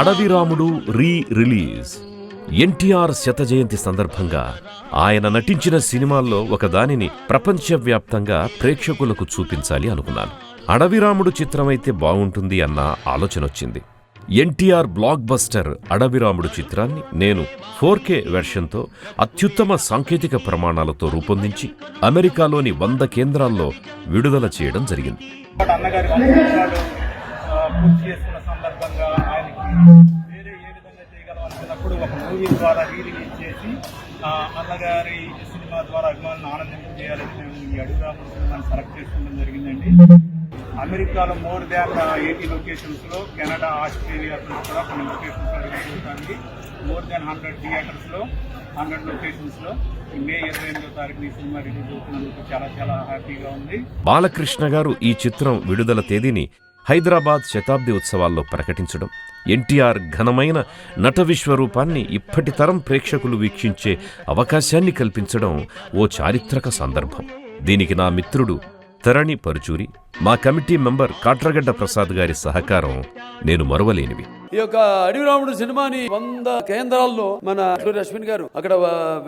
Adavi Ramudu release. NTR శత జయంతి సందర్భంగా ఆయన నటించిన సినిమాల్లో ఒకదానిని ప్రపంచవ్యాప్తంగా ప్రేక్షకులకు చూపించాలి అనుకున్నాను. అడవిరాముడు చిత్రమైతే బాగుంటుంది అన్న ఆలోచనొచ్చింది. ఎన్టీఆర్ బ్లాక్ బస్టర్ అడవిరాముడు చిత్రాన్ని నేను 4K వెర్షన్తో అత్యుత్తమ సాంకేతిక ప్రమాణాలతో రూపొందించి అమెరికాలోని 100 కేంద్రాల్లో విడుదల చేయడం జరిగింది. అన్నగారి సినిమా ద్వారా అభిమానులను ఆనందింప చేయాలని మేము ఈ అడవిరాముడు సినిమాని సెలెక్ట్ చేసుకోవడం జరిగిందండి. అమెరికాలో మోర్ దాన్ 80 లొకేషన్స్లో, కెనడా, ఆస్ట్రేలియాలో కూడా కొన్ని లొకేషన్స్లో రిలీజ్ అవుతుంది. మోర్ దాన్ 100 థియేటర్స్లో, 100 లొకేషన్స్లో మే 28వ తారీఖున ఈ సినిమా రిలీజ్ అవుతున్నందుకు చాలా చాలా హ్యాపీగా ఉంది. బాలకృష్ణ గారు ఈ చిత్రం విడుదల తేదీని హైదరాబాద్ శతాబ్ది ఉత్సవాల్లో ప్రకటించడం, ఎన్టీఆర్ ఘనమైన నట విశ్వరూపాన్ని ఇప్పటి తరం ప్రేక్షకులు వీక్షించే అవకాశాన్ని కల్పించడం ఓ చారిత్రక సందర్భం. దీనికి నా మిత్రుడు తరణి పరుచూరి, మా కమిటీ మెంబర్ కాట్రగడ్డ ప్రసాద్ గారి సహకారం నేను మరువలేనివి. ఈ యొక్క అడవిరాముడు సినిమాని 100 కేంద్రాల్లో మన అశ్విన్ గారు అక్కడ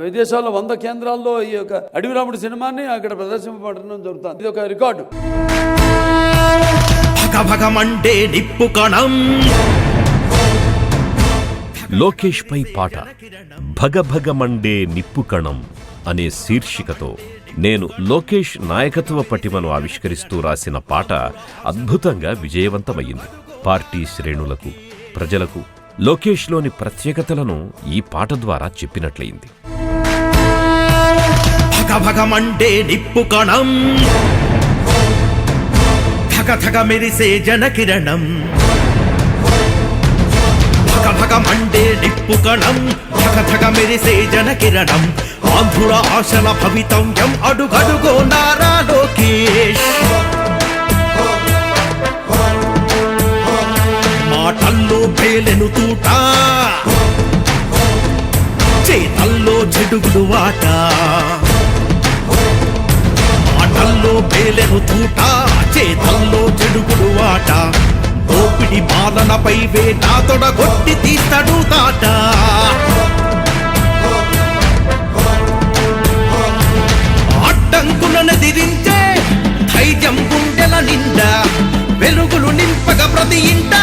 విదేశాల్లో 100 కేంద్రాల్లో ఈ యొక్క అడవిరాముడు సినిమాని అక్కడ ప్రదర్శింపబడడం జరుగుతుంది. ఇది ఒక రికార్డు. లోకేష్ పై పాట భగభగమండే నిప్పుకణం అనే శీర్షికతో నేను లోకేష్ నాయకత్వ పటిమను ఆవిష్కరిస్తూ రాసిన పాట అద్భుతంగా విజయవంతమయ్యింది. పార్టీ శ్రేణులకు, ప్రజలకు లోకేష్లోని ప్రత్యేకతలను ఈ పాట ద్వారా చెప్పినట్లయింది. భగభగమండే నిప్పుకణం, ధగధగ మెరిసే జనకిరణం, భగభగమండే నిప్పుకణం, ధగధగ మెరిసే జనకిరణం, ఆంధ్రుల ఆశల భవితవ్యం అడుగడుగో నారా లోకేష్. మాటల్లో పేలెను తూట, చేతల్లో చెడుగుడు వాట. మాటల్లో పేలెను తూట, చేతల్లో చెడుగుడు వాట. దోపిడి పాలనపై వేట తొడగొట్టి తీస్తాడు తాట. అడ్డంకులను దిరించే ధైర్యం గుండెల నిండా, వెలుగులు నింపక ప్రతి ఇంట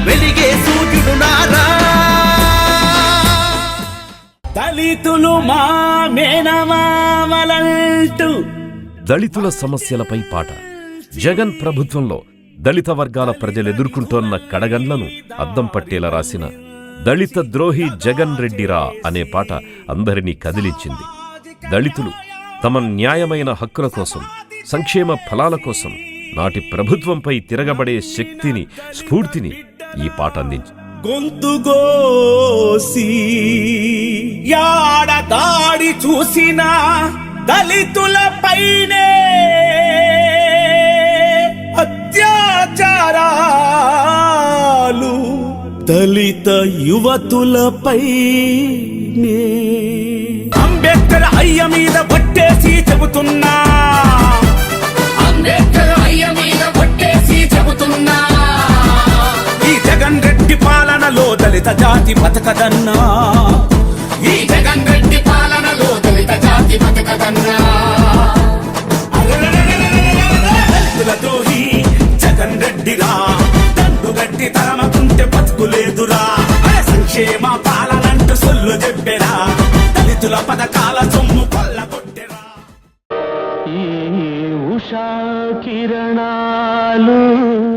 వెలిగే సూర్యుడు నారా. దళితులు మా మేనమామలంటూ దళితుల సమస్యలపై పాట. జగన్ ప్రభుత్వంలో దళిత వర్గాల ప్రజలెదుర్కొంటోన్న కడగండ్లను అద్దం పట్టేలా రాసిన దళిత ద్రోహి జగన్ రెడ్డిరా అనే పాట అందరినీ కదిలించింది. దళితులు తమ న్యాయమైన హక్కుల కోసం, సంక్షేమ ఫలాల కోసం నాటి ప్రభుత్వంపై తిరగబడే శక్తిని, స్ఫూర్తిని ఈ పాట అందించింది. గొంతుగోసి యాడ దాడి చూసినా దళితుల పైనే అత్యాచారాలు, దళిత యువతులపైనే. అంబేద్కర్ అయ్య మీద పట్టేసి చెబుతున్నా, అంబేద్కర్ అయ్య మీద పట్టేసి చెబుతున్నా, ఈ జగన్ రెడ్డి పాలనలో దళిత జాతి బతకదన్నా, ఈ జగన్ రెడ్డి పాలనలో దళిత జాతి బతకదన్నా. దళితుల ద్రోహి జగన్ రెడ్డిరా, దండు గట్టి తరమకుంటే బతుకులేదురా. సంక్షేమ పాలనంటూ సొల్లు చెప్పెరా, దళితుల పథకాల సొమ్ము కొల్లగొట్టెరా.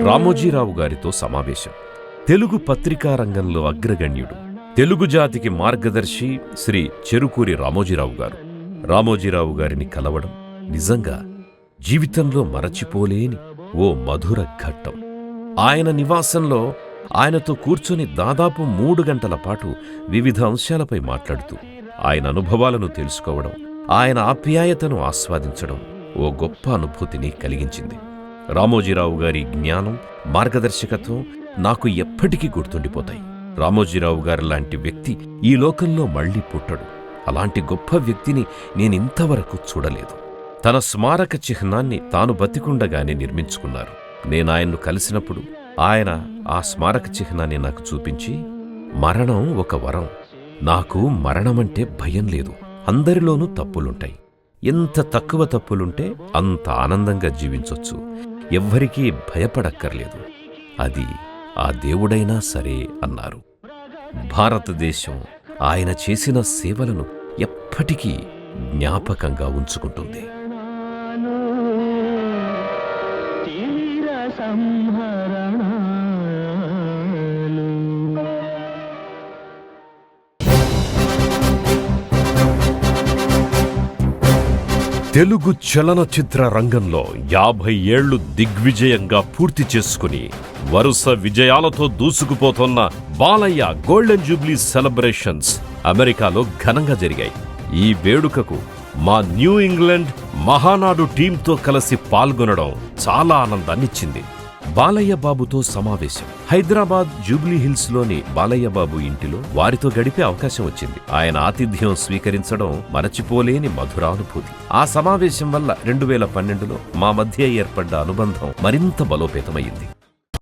రామోజీరావు గారితో సమావేశం. తెలుగు పత్రికా రంగంలో అగ్రగణ్యుడు, తెలుగు జాతికి మార్గదర్శి శ్రీ చెరుకూరి రామోజీరావు గారు. రామోజీరావు గారిని కలవడం నిజంగా జీవితంలో మరచిపోలేని ఓ మధుర ఘట్టం. ఆయన నివాసంలో ఆయనతో కూర్చొని దాదాపు 3 గంటల పాటు వివిధ అంశాలపై మాట్లాడుతూ ఆయన అనుభవాలను తెలుసుకోవడం, ఆయన ఆప్యాయతను ఆస్వాదించడం ఓ గొప్ప అనుభూతిని కలిగించింది. రామోజీరావు గారి జ్ఞానం, మార్గదర్శకత్వం నాకు ఎప్పటికీ గుర్తుండిపోతాయి. రామోజీరావు గారి లాంటి వ్యక్తి ఈ లోకంలో మళ్లీ పుట్టడు. అలాంటి గొప్ప వ్యక్తిని నేనింతవరకు చూడలేదు. తన స్మారక చిహ్నాన్ని తాను బతికుండగానే నిర్మించుకున్నారు. నేనాయన్ను కలిసినప్పుడు ఆయన ఆ స్మారక చిహ్నాన్ని నాకు చూపించి, మరణం ఒక వరం, నాకు మరణమంటే భయం లేదు, అందరిలోనూ తప్పులుంటాయి, ఎంత తక్కువ తప్పులుంటే అంత ఆనందంగా జీవించొచ్చు, ఎవ్వరికీ భయపడక్కర్లేదు, అది ఆ దేవుడైనా సరే అన్నారు. భారతదేశం ఆయన చేసిన సేవలను ఎప్పటికీ జ్ఞాపకంగా ఉంచుకుంటుంది. తెలుగు చలనచిత్ర రంగంలో 50 ఏళ్లు దిగ్విజయంగా పూర్తి చేసుకుని వరుస విజయాలతో దూసుకుపోతున్న బాలయ్య గోల్డెన్ జూబ్లీ సెలబ్రేషన్స్ అమెరికాలో ఘనంగా జరిగాయి. ఈ వేడుకకు మా న్యూ ఇంగ్లాండ్ మహానాడు టీంతో కలిసి పాల్గొనడం చాలా ఆనందాన్నిచ్చింది. బాలయ్య బాబుతో సమావేశం. హైదరాబాద్ జూబ్లీ హిల్స్ లోని బాలయ్య బాబు ఇంటిలో వారితో గడిపే అవకాశం వచ్చింది. ఆయన ఆతిథ్యం స్వీకరించడం మరచిపోలేని మధురానుభూతి. ఆ సమావేశం వల్ల 2012లో మా మధ్య ఏర్పడ్డ అనుబంధం మరింత బలోపేతమైంది.